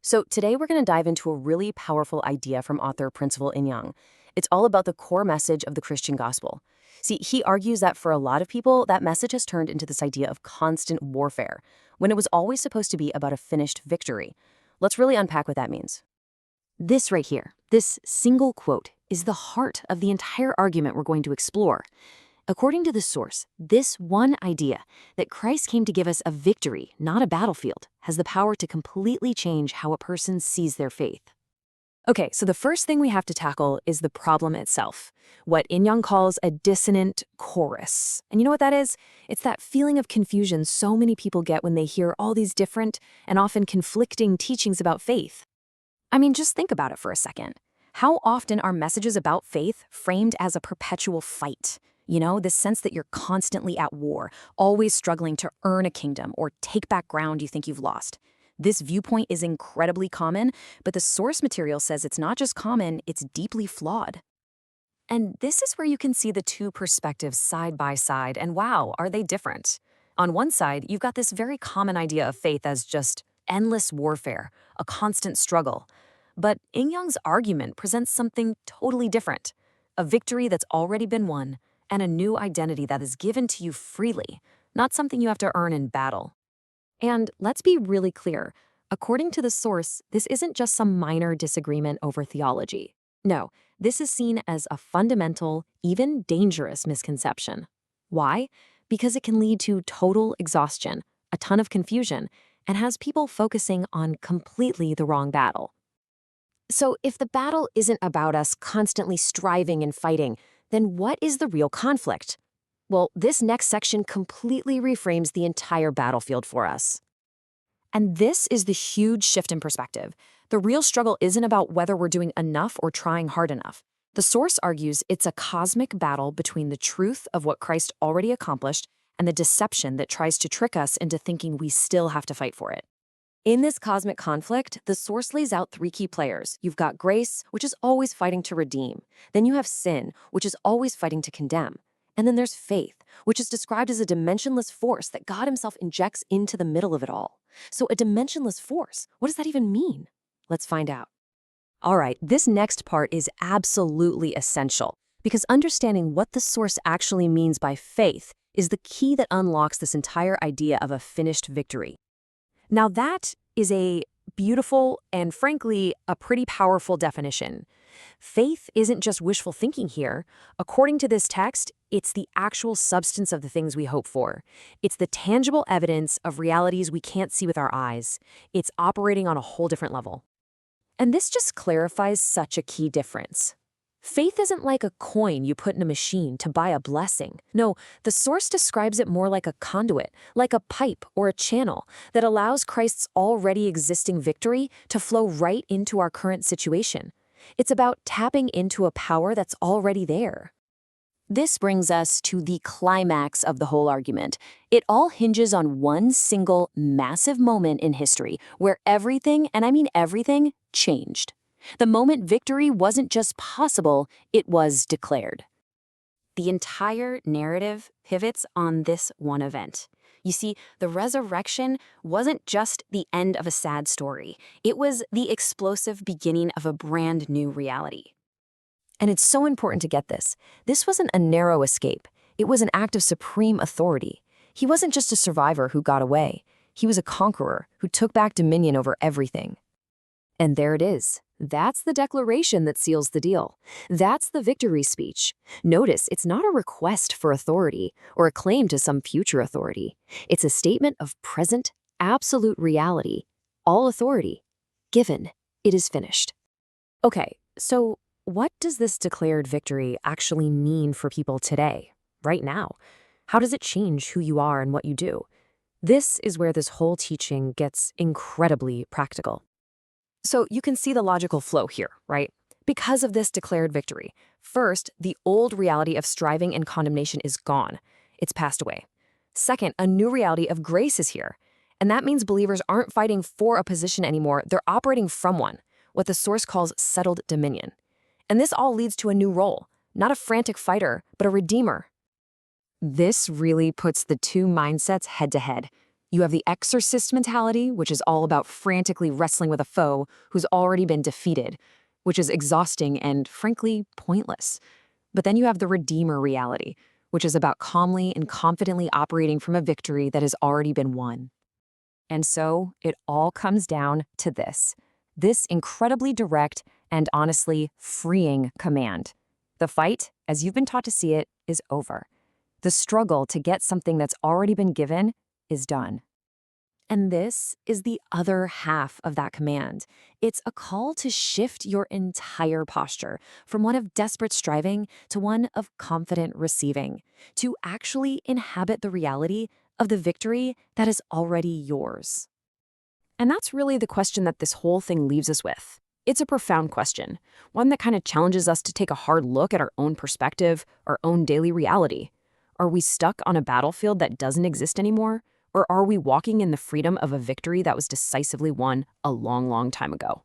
So today we're going to dive into a really powerful idea from author Principal Inyang. It's all about the core message of the Christian gospel. See, he argues that for a lot of people, that message has turned into this idea of constant warfare, when it was always supposed to be about a finished victory. Let's really unpack what that means. This right here, this single quote, is the heart of the entire argument we're going to explore. According to the source, this one idea, that Christ came to give us a victory, not a battlefield, has the power to completely change how a person sees their faith. Okay, so the first thing we have to tackle is the problem itself, what Inyang calls a dissonant chorus. And you know what that is? It's that feeling of confusion so many people get when they hear all these different and often conflicting teachings about faith. I mean, just think about it for a second. How often are messages about faith framed as a perpetual fight? You know, this sense that you're constantly at war, always struggling to earn a kingdom or take back ground you think you've lost. This viewpoint is incredibly common, but the source material says it's not just common, it's deeply flawed. And this is where you can see the two perspectives side by side, and wow, are they different? On one side, you've got this very common idea of faith as just endless warfare, a constant struggle. But Ingyang's argument presents something totally different, a victory that's already been won, and a new identity that is given to you freely, not something you have to earn in battle. And let's be really clear, according to the source, this isn't just some minor disagreement over theology. No, this is seen as a fundamental, even dangerous misconception. Why? Because it can lead to total exhaustion, a ton of confusion, and has people focusing on completely the wrong battle. So if the battle isn't about us constantly striving and fighting, then what is the real conflict? Well, this next section completely reframes the entire battlefield for us. And this is the huge shift in perspective. The real struggle isn't about whether we're doing enough or trying hard enough. The source argues it's a cosmic battle between the truth of what Christ already accomplished and the deception that tries to trick us into thinking we still have to fight for it. In this cosmic conflict, the source lays out three key players. You've got grace, which is always fighting to redeem. Then you have sin, which is always fighting to condemn. And then there's faith, which is described as a dimensionless force that God himself injects into the middle of it all. So a dimensionless force, what does that even mean? Let's find out. All right, this next part is absolutely essential because understanding what the source actually means by faith is the key that unlocks this entire idea of a finished victory. Now that is a beautiful and frankly, a pretty powerful definition. Faith isn't just wishful thinking here. According to this text, it's the actual substance of the things we hope for. It's the tangible evidence of realities we can't see with our eyes. It's operating on a whole different level. And this just clarifies such a key difference. Faith isn't like a coin you put in a machine to buy a blessing. No, the source describes it more like a conduit, like a pipe or a channel that allows Christ's already existing victory to flow right into our current situation. It's about tapping into a power that's already there. This brings us to the climax of the whole argument. It all hinges on one single massive moment in history where everything, and I mean everything, changed. The moment victory wasn't just possible, it was declared. The entire narrative pivots on this one event. You see, the resurrection wasn't just the end of a sad story. It was the explosive beginning of a brand new reality. And it's so important to get this. This wasn't a narrow escape. It was an act of supreme authority. He wasn't just a survivor who got away. He was a conqueror who took back dominion over everything. And there it is. That's the declaration that seals the deal. That's the victory speech. Notice, it's not a request for authority or a claim to some future authority. It's a statement of present, absolute reality. All authority. Given. It is finished. Okay, so what does this declared victory actually mean for people today, right now? How does it change who you are and what you do? This is where this whole teaching gets incredibly practical. So you can see the logical flow here, right? Because of this declared victory, first, the old reality of striving and condemnation is gone. It's passed away. Second, a new reality of grace is here. And that means believers aren't fighting for a position anymore, they're operating from one, what the source calls settled dominion. And this all leads to a new role, not a frantic fighter, but a redeemer. This really puts the two mindsets head to head. You have the exorcist mentality, which is all about frantically wrestling with a foe who's already been defeated, which is exhausting and, frankly, pointless. But then you have the redeemer reality, which is about calmly and confidently operating from a victory that has already been won. And so it all comes down to this incredibly direct and honestly freeing command. The fight, as you've been taught to see it, is over. The struggle to get something that's already been given is done. And this is the other half of that command. It's a call to shift your entire posture from one of desperate striving to one of confident receiving, to actually inhabit the reality of the victory that is already yours. And that's really the question that this whole thing leaves us with. It's a profound question, one that kind of challenges us to take a hard look at our own perspective, our own daily reality. Are we stuck on a battlefield that doesn't exist anymore? Or are we walking in the freedom of a victory that was decisively won a long, long time ago?